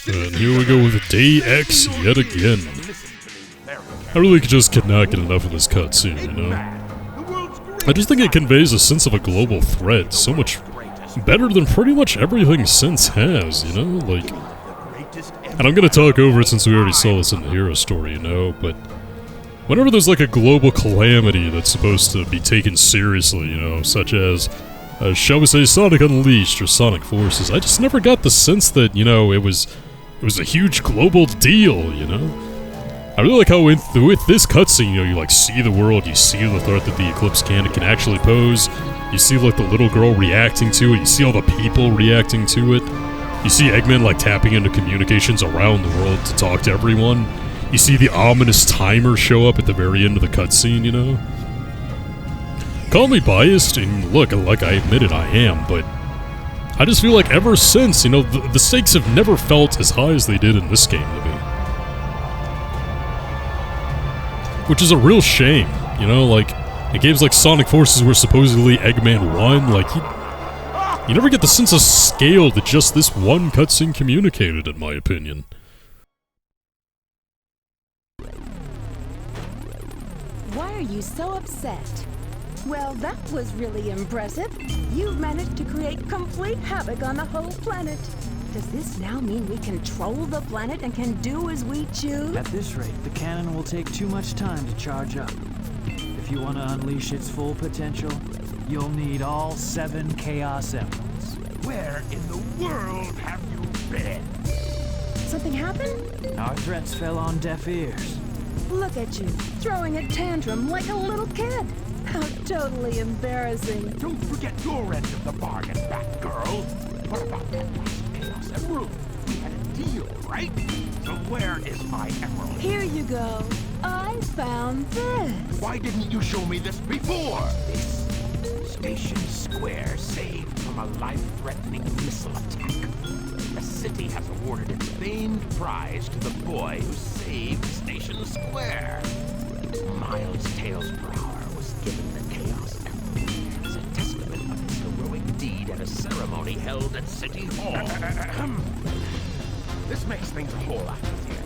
And here we go with Day X yet again. I really just cannot get enough of this cutscene, you know? I just think it conveys a sense of a global threat so much better than pretty much everything since has, you know? Like, and I'm gonna talk over it since we already saw this in the hero story, you know? But whenever there's like a global calamity that's supposed to be taken seriously, you know, such as, shall we say, Sonic Unleashed or Sonic Forces, I just never got the sense that, you know, it was a huge global deal, you know? I really like how with this cutscene, you know, you like see the world, you see the threat that the Eclipse can actually pose, you see like the little girl reacting to it, you see all the people reacting to it, you see Eggman like tapping into communications around the world to talk to everyone, you see the ominous timer show up at the very end of the cutscene, you know? Call me biased, and look, like I admitted I am, but I just feel like ever since, you know, the stakes have never felt as high as they did in this game to me. Which is a real shame, you know, like, in games like Sonic Forces where supposedly Eggman won, like, you never get the sense of scale that just this one cutscene communicated, in my opinion. Why are you so upset? Well, that was really impressive. You've managed to create complete havoc on the whole planet. Does this now mean we control the planet and can do as we choose? At this rate, the cannon will take too much time to charge up. If you want to unleash its full potential, you'll need all 7 Chaos Emeralds. Where in the world have you been? Something happened? Our threats fell on deaf ears. Look at you, throwing a tantrum like a little kid. How totally embarrassing. Don't forget your end of the bargain, Batgirl. What about that last Chaos Emerald? We had a deal, right? So where is my emerald? Here you go. I found this. Why didn't you show me this before? This Station Square saved from a life-threatening missile attack. The city has awarded its famed prize to the boy who saved Station Square. Miles Tails per hour was given the Chaos Emerald as a testament of his heroic deed at a ceremony held at City Hall. This makes things a whole lot easier.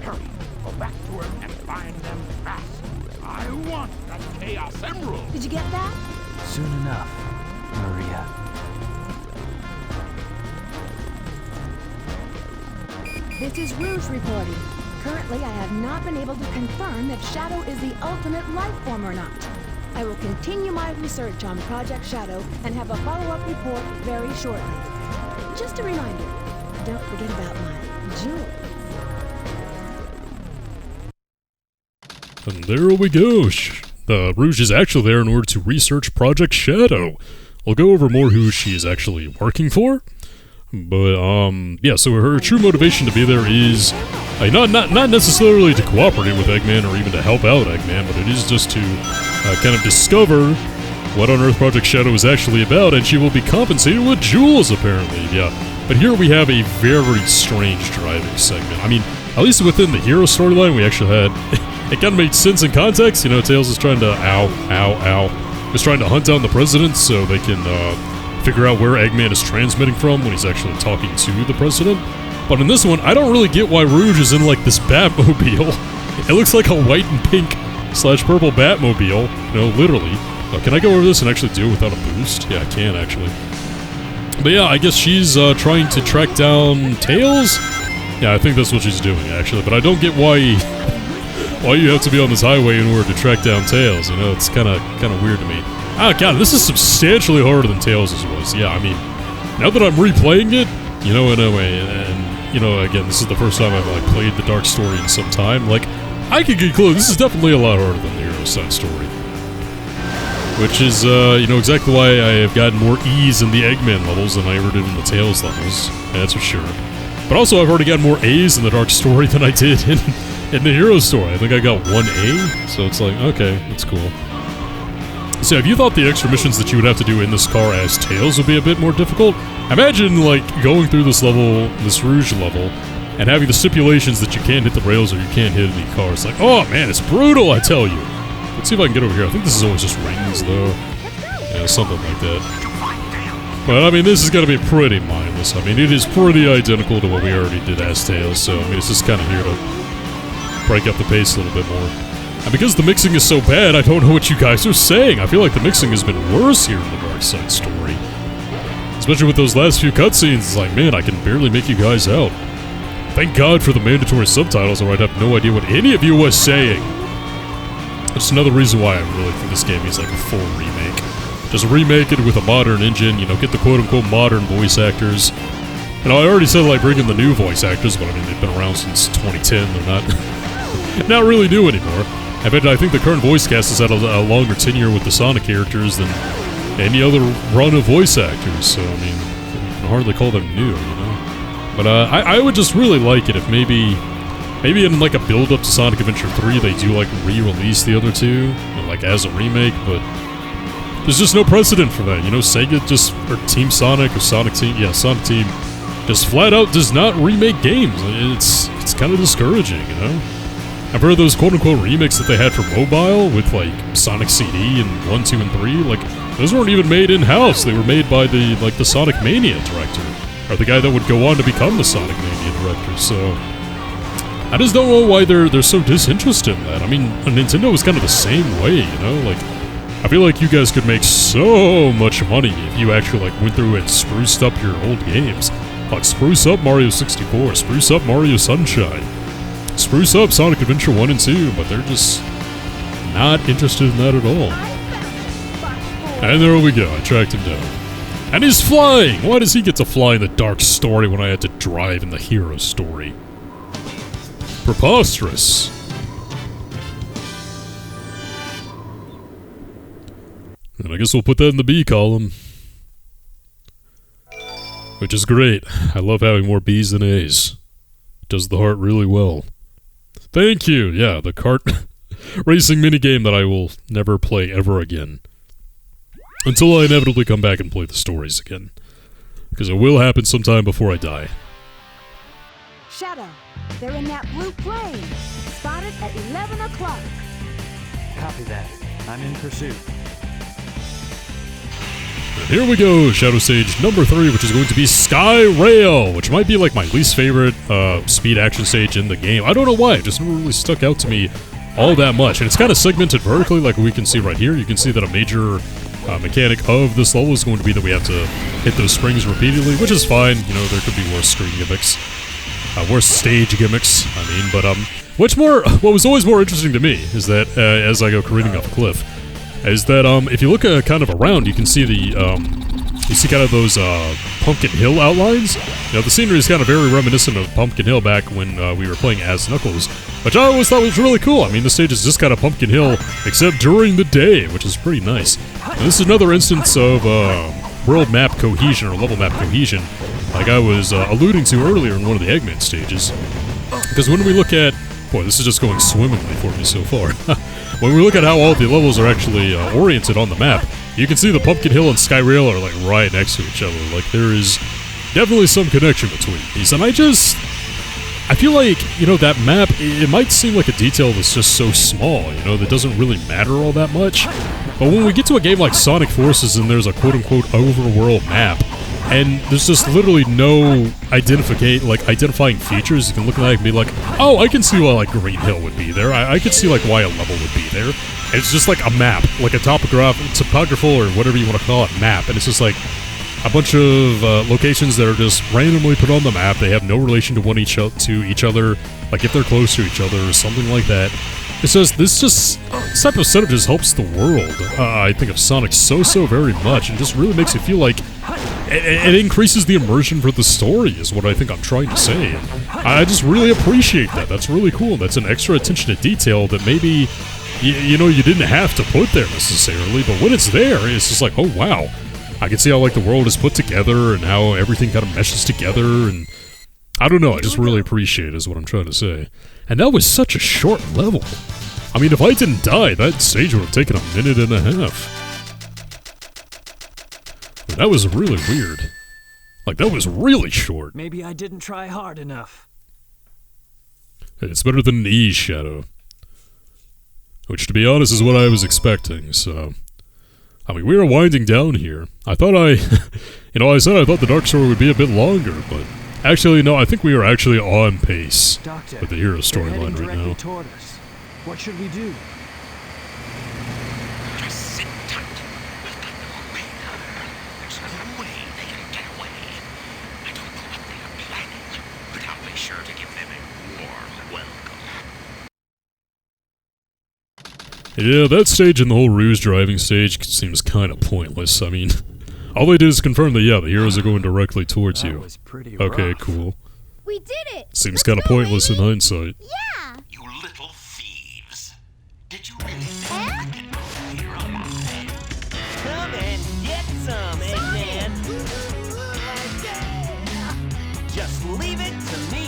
Hurry, go back to him and find them fast. I want that Chaos Emerald! Did you get that? Soon enough, Maria. This is Rouge reporting. Currently, I have not been able to confirm if Shadow is the ultimate life form or not. I will continue my research on Project Shadow and have a follow-up report very shortly. Just a reminder, don't forget about my jewels. And there we go. Rouge is actually there in order to research Project Shadow. I'll go over more who she is actually working for. But, yeah, so her true motivation to be there is not necessarily to cooperate with Eggman or even to help out Eggman, but it is just to kind of discover what on earth Project Shadow is actually about, and she will be compensated with jewels, apparently, yeah. But here we have a very strange driving segment. I mean, at least within the hero storyline, we actually had... it kind of made sense in context, you know, Tails is trying to... is trying to hunt down the president so they can figure out where Eggman is transmitting from when he's actually talking to the president. But in this one, I don't really get why Rouge is in, like, this Batmobile. It looks like a white and pink / purple Batmobile, you know, literally. Can I go over this and actually do it without a boost? Yeah, I can, actually. But yeah, I guess she's trying to track down Tails? Yeah, I think that's what she's doing, actually. But I don't get why you have to be on this highway in order to track down Tails, you know? It's kind of weird to me. Oh, God, this is substantially harder than Tails' was. Yeah, I mean, now that I'm replaying it, you know, in a way, and, you know, again, this is the first time I've, like, played the Dark Story in some time, like, I could get close. This is definitely a lot harder than the Hero Side story. Which is, you know, exactly why I have gotten more ease in the Eggman levels than I ever did in the Tails levels, that's for sure. But also, I've already gotten more A's in the Dark Story than I did in the Hero Story. I think I got 1 A, so it's like, okay, that's cool. So if you thought the extra missions that you would have to do in this car as Tails would be a bit more difficult, imagine, like, going through this level, this Rouge level, and having the stipulations that you can't hit the rails or you can't hit any cars. It's like, oh man, it's brutal, I tell you. Let's see if I can get over here. I think this is always just rings, though. Yeah, something like that. But I mean, this is gonna be pretty mindless. I mean, it is pretty identical to what we already did as Tails, so I mean, it's just kind of here to break up the pace a little bit more. And because the mixing is so bad, I don't know what you guys are saying. I feel like the mixing has been worse here in the Dark Side story. Especially with those last few cutscenes, it's like, man, I can barely make you guys out. Thank God for the mandatory subtitles, or I'd have no idea what any of you was saying. That's another reason why I really think this game is like a full remake. Just remake it with a modern engine, you know, get the quote-unquote modern voice actors. You know, I already said like bring in the new voice actors, but I mean, they've been around since 2010. They're not really new anymore. I bet I think the current voice cast has had a longer tenure with the Sonic characters than any other run of voice actors, so I mean, you can hardly call them new, you know? But I would just really like it if maybe in like a build-up to Sonic Adventure 3, they do like re-release the other two, you know, like as a remake, but there's just no precedent for that, you know? Sega just, or Team Sonic, or Sonic Team, yeah, Sonic Team, just flat out does not remake games. It's kind of discouraging, you know? I've heard those quote-unquote remakes that they had for mobile with, like, Sonic CD and 1, 2, and 3, like, those weren't even made in-house. They were made by the Sonic Mania director, or the guy that would go on to become the Sonic Mania director, so I just don't know why they're so disinterested in that. I mean, Nintendo was kind of the same way, you know? Like, I feel like you guys could make so much money if you actually, like, went through and spruced up your old games. Like, spruce up Mario 64, spruce up Mario Sunshine, spruce up Sonic Adventure 1 and 2, but they're just not interested in that at all. And there we go, I tracked him down. And he's flying! Why does he get to fly in the Dark Story when I had to drive in the Hero Story? Preposterous. And I guess we'll put that in the B column. Which is great. I love having more B's than A's. Does the heart really well. Thank you! Yeah, the kart racing minigame that I will never play ever again. Until I inevitably come back and play the stories again. Because it will happen sometime before I die. Shadow, they're in that blue plane. Spotted at 11 o'clock. Copy that. I'm in pursuit. And here we go, Shadow Stage number 3, which is going to be Sky Rail, which might be like my least favorite speed action stage in the game. I don't know why, it just never really stuck out to me all that much. And it's kind of segmented vertically, like we can see right here. You can see that a major mechanic of this level is going to be that we have to hit those springs repeatedly, which is fine. You know, there could be worse screen gimmicks, worse stage gimmicks, I mean. But what was always more interesting to me is that as I go careening off a cliff, is that if you look kind of around, you can see you see kind of those Pumpkin Hill outlines. You know, the scenery is kind of very reminiscent of Pumpkin Hill back when we were playing as Knuckles, which I always thought was really cool. I mean, the stage is just kind of Pumpkin Hill, except during the day, which is pretty nice. And this is another instance of world map cohesion, or level map cohesion, like I was alluding to earlier in one of the Eggman stages. Because when we look at... Boy, this is just going swimmingly for me so far. When we look at how all the levels are actually oriented on the map, you can see the Pumpkin Hill and Sky Rail are like right next to each other. Like there is definitely some connection between these. And I feel like, you know, that map, it might seem like a detail that's just so small, you know, that doesn't really matter all that much. But when we get to a game like Sonic Forces and there's a quote-unquote overworld map, and there's just literally no identifying features, you can look at it and be like, oh, I can see why like Green Hill would be there. I can see like why a level would be there. And it's just like a map, like a topographical or whatever you want to call it map, and it's just like a bunch of locations that are just randomly put on the map. They have no relation to each other, like if they're close to each other or something like that. It's just this type of setup just helps the world. I think of Sonic so very much, and just really makes it feel like it increases the immersion for the story, is what I think I'm trying to say. I just really appreciate that. That's really cool. That's an extra attention to detail that maybe you know you didn't have to put there necessarily, but when it's there, it's just like, oh wow. I can see how like the world is put together and how everything kind of meshes together, and I don't know, I just really appreciate it is what I'm trying to say. And that was such a short level. I mean, if I didn't die, that stage would have taken a minute and a half. But that was really weird. Like, that was really short. Maybe I didn't try hard enough. It's better than an E Shadow. Which, to be honest, is what I was expecting, so... I mean, we are winding down here. I thought You know, I said I thought the Dark Story would be a bit longer, but actually, no, I think we are actually on pace Doctor, with the hero they're heading storyline right directly now. toward us. What should we do? Just sit tight. We've got them away. There's no way they can get away. I don't know what they are planning, but I'll be sure to give them a warm welcome. Yeah, that stage and the whole ruse driving stage seems kind of pointless. I mean, all they did is confirm that, yeah, the heroes are going directly towards That you. was pretty Okay, rough. cool. We did it! Seems Let's kind of go, pointless in Amy. hindsight. Yeah! You little thieves. Did you really think you could get out here alive? Come and get some, Eggman. Just leave it to me.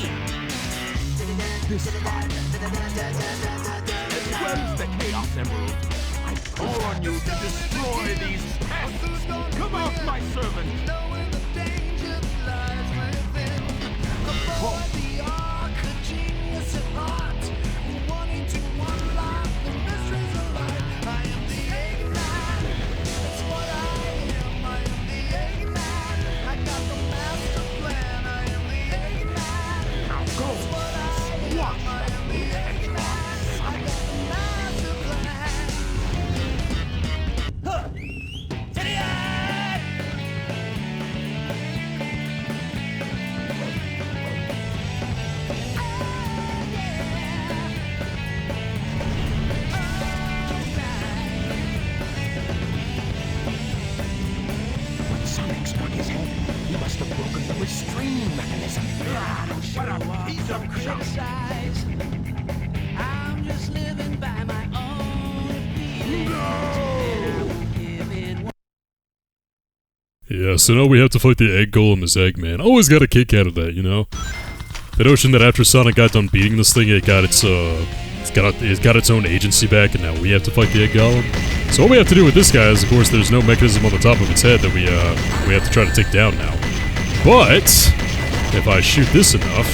Where's the Chaos Emerald? I call on you to destroy these pests. Come out, my servant. Now go. Squash that little hedgehog, Sonic. When Sonic struck his head, he must have broken the restraining mechanism. What a piece of junk! I'm just living by my own feelings. Yeah, so now we have to fight the Egg Golem as Eggman. Always got a kick out of that, you know? The notion that after Sonic got done beating this thing, it got its own agency back, and now we have to fight the Egg Golem. So all we have to do with this guy is, of course, there's no mechanism on the top of its head that we have to try to take down now. But if I shoot this enough,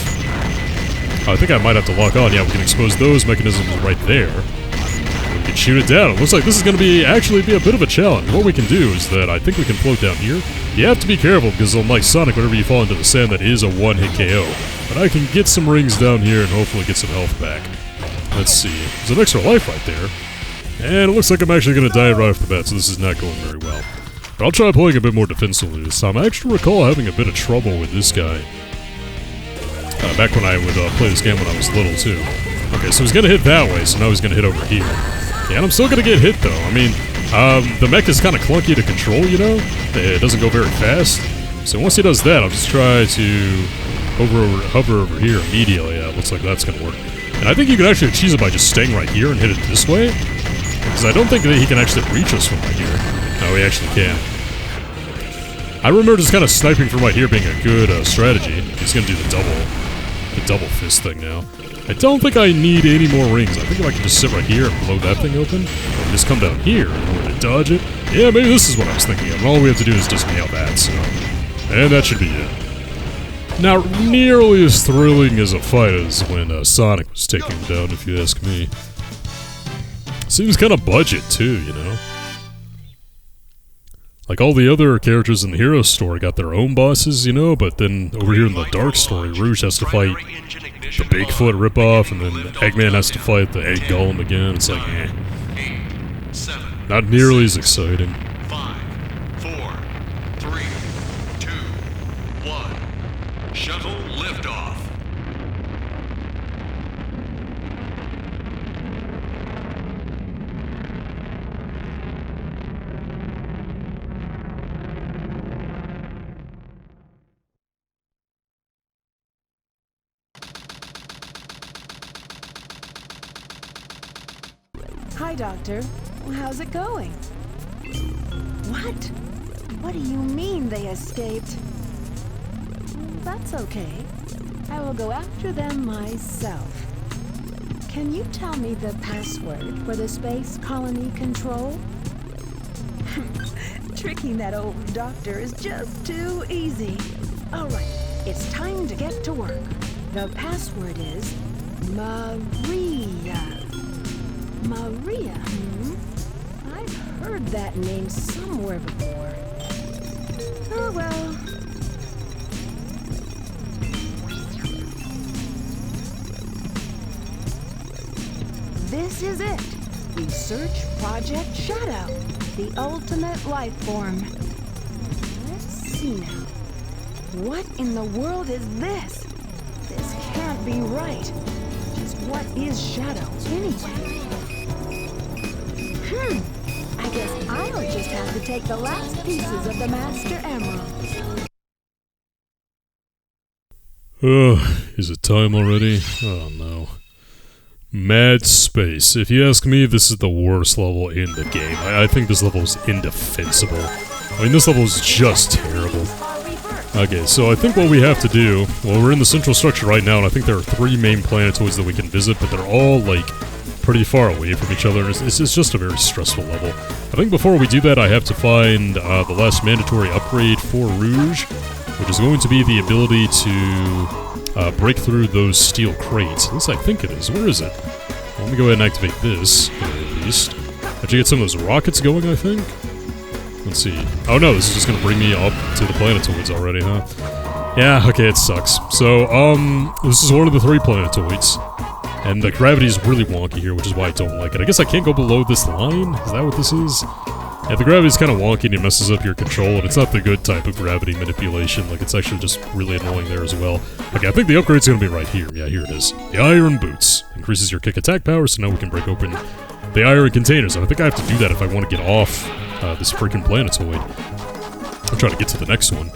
I think I might have to lock on. Yeah, we can expose those mechanisms right there. We can shoot it down. It looks like this is going to actually be a bit of a challenge. What we can do is that I think we can float down here. You have to be careful because unlike Sonic, whenever you fall into the sand, that is a one-hit KO. But I can get some rings down here and hopefully get some health back. Let's see. There's an extra life right there. And it looks like I'm actually going to die right off the bat, so this is not going very well. But I'll try playing a bit more defensively this time. I actually recall having a bit of trouble with this guy. Back when I would play this game when I was little, too. Okay, so he's going to hit that way, so now he's going to hit over here. Yeah, and I'm still going to get hit, though. I mean, the mech is kind of clunky to control, you know? It doesn't go very fast. So once he does that, I'll just try to hover over here immediately. Yeah, it looks like that's going to work. And I think you can actually achieve it by just staying right here and hit it this way. Because I don't think that he can actually reach us from right here. No, he actually can. I remember just kind of sniping from right here being a good strategy. He's going to do the double fist thing now. I don't think I need any more rings. I think if I can just sit right here and blow that thing open, and just come down here in order to dodge it. Yeah, maybe this is what I was thinking of. And all we have to do is just nail that, so. And that should be it. Not nearly as thrilling as a fight as when Sonic was taking him down, if you ask me. Seems kind of budget, too, you know? Like, all the other characters in the hero story got their own bosses, you know, but then over here in the Dark story, Rouge has to fight the Bigfoot ripoff, and then Eggman has to fight the Egg Golem again. It's like, eh. Not nearly as exciting. 5, 4, 3, 2, 1. Shuttle liftoff. Hi, Doctor. How's it going? What? What do you mean they escaped? That's okay. I will go after them myself. Can you tell me the password for the Space Colony Control? Tricking that old doctor is just too easy. All right, it's time to get to work. The password is Maria. Maria, I've heard that name somewhere before. Oh well. This is it. Research Project Shadow, the ultimate life form. Let's see now. What in the world is this? This can't be right. Just what is Shadow, anyway? I guess I'll just have to take the last pieces of the Master Emeralds. Is it time already? Oh no. Mad Space. If you ask me, this is the worst level in the game. I think this level is indefensible. I mean, this level is just terrible. Okay, so I think what we have to do... Well, we're in the central structure right now, and I think there are 3 main planetoids that we can visit, but they're all, like, pretty far away from each other. It's just a very stressful level. I think before we do that, I have to find the last mandatory upgrade for Rouge, which is going to be the ability to break through those steel crates. At least I think it is. Where is it? Well, let me go ahead and activate this, at least. Actually get some of those rockets going, I think? Let's see. Oh no, this is just gonna bring me up to the planetoids already, huh? Yeah, okay, it sucks. So, this is one of the 3 planetoids. And the gravity is really wonky here, which is why I don't like it. I guess I can't go below this line? Is that what this is? Yeah, the gravity's kind of wonky and it messes up your control, and it's not the good type of gravity manipulation. Like, it's actually just really annoying there as well. Okay, I think the upgrade's gonna be right here. Yeah, here it is. The Iron Boots. Increases your kick attack power, so now we can break open the iron containers. And I think I have to do that if I want to get off this freaking planetoid. I'll try to get to the next one.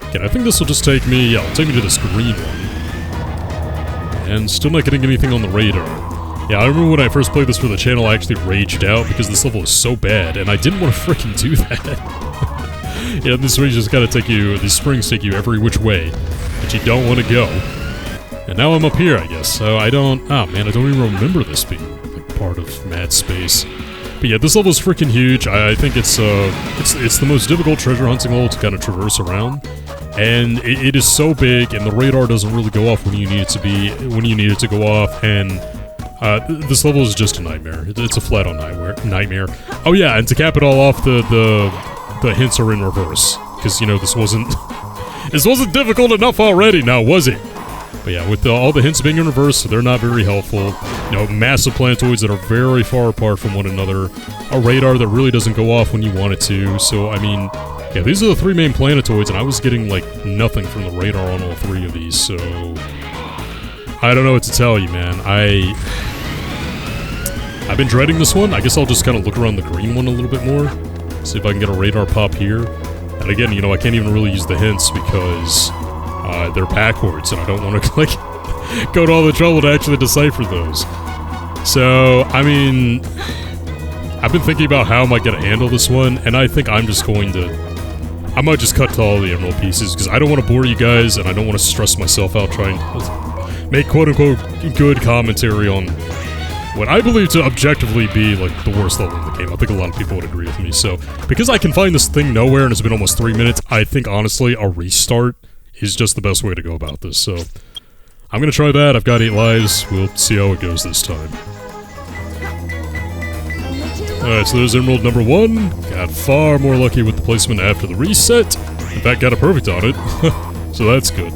Okay, I think this will just take me... Yeah, it'll take me to this green one. And still not getting anything on the radar. Yeah, I remember when I first played this for the channel, I actually raged out because this level is so bad, and I didn't want to freaking do that. Yeah, this range just gotta take you, these springs take you every which way that you don't want to go. And now I'm up here, I guess, so I don't... Oh man, I don't even remember this being like, part of Mad Space. But yeah, this level is freaking huge. I think it's the most difficult treasure hunting level to kind of traverse around. And it is so big, and the radar doesn't really go off when you need it to go off, and this level is just a nightmare. It's a flat-on nightmare. Oh yeah, and to cap it all off, the hints are in reverse, because you know this wasn't difficult enough already, now was it? But yeah, with all the hints being in reverse, they're not very helpful. You know, massive planetoids that are very far apart from one another, a radar that really doesn't go off when you want it to. So I mean. Yeah, these are the 3 main planetoids, and I was getting, like, nothing from the radar on all 3 of these, so... I don't know what to tell you, man. I've been dreading this one. I guess I'll just kind of look around the green one a little bit more. See if I can get a radar pop here. And again, you know, I can't even really use the hints because they're backwards, and I don't want to, like, go to all the trouble to actually decipher those. So, I mean... I've been thinking about how am I going to handle this one, and I think I'm just going to... I might just cut to all the emerald pieces, because I don't want to bore you guys, and I don't want to stress myself out trying to make quote-unquote good commentary on what I believe to objectively be, like, the worst level in the game. I think a lot of people would agree with me, so... Because I can find this thing nowhere, and it's been almost 3 minutes, I think, honestly, a restart is just the best way to go about this, so... I'm gonna try that. I've got 8 lives. We'll see how it goes this time. Alright, so there's Emerald number 1. Got far more lucky with the placement after the reset. In fact, got a perfect on it. So that's good.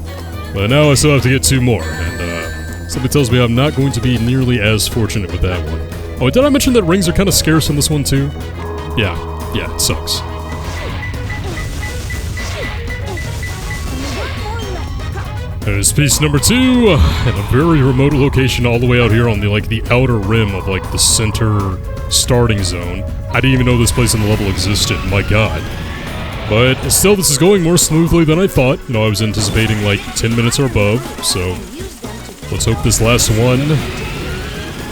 But now I still have to get 2 more, and something tells me I'm not going to be nearly as fortunate with that one. Oh, did I mention that rings are kind of scarce in this one too? Yeah, it sucks. There's piece number 2, at a very remote location all the way out here on the, like, the outer rim of, like, the center starting zone. I didn't even know this place in the level existed, my god. But still, this is going more smoothly than I thought. You know, I was anticipating, like, 10 minutes or above, so let's hope this last one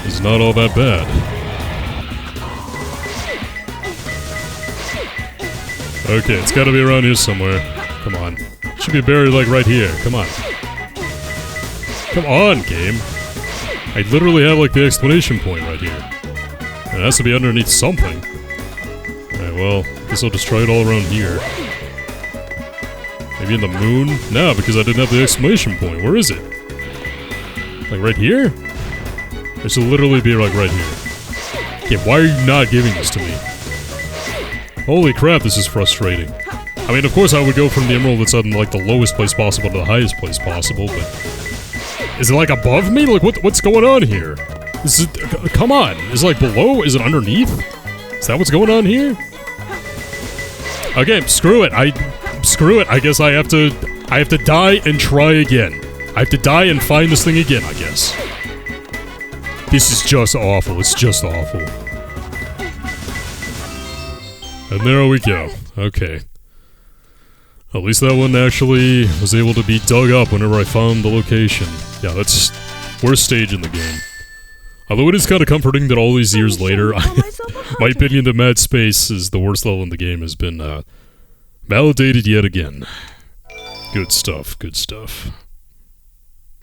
is not all that bad. Okay, it's gotta be around here somewhere. Come on. It should be buried, like, right here. Come on. Come on, game. I literally have, like, the exclamation point right here. And it has to be underneath something. Alright, well, guess I'll just try it all around here. Maybe in the moon? No, because I didn't have the exclamation point. Where is it? Like, right here? It should literally be, like, right here. Okay, why are you not giving this to me? Holy crap, this is frustrating. I mean, of course I would go from the emerald that's on, like, the lowest place possible to the highest place possible, but... Is it, like, above me? Like, what's going on here? Is it... Come on. Is it, like, below? Is it underneath? Is that what's going on here? Okay, screw it. Screw it. I guess I have to die and try again. I have to die and find this thing again, I guess. This is just awful. It's just awful. And there we go. Okay. At least that one actually was able to be dug up whenever I found the location. Yeah, that's worst stage in the game. Although it is kind of comforting that all these years later, my opinion that Mad Space is the worst level in the game has been validated yet again. Good stuff, good stuff.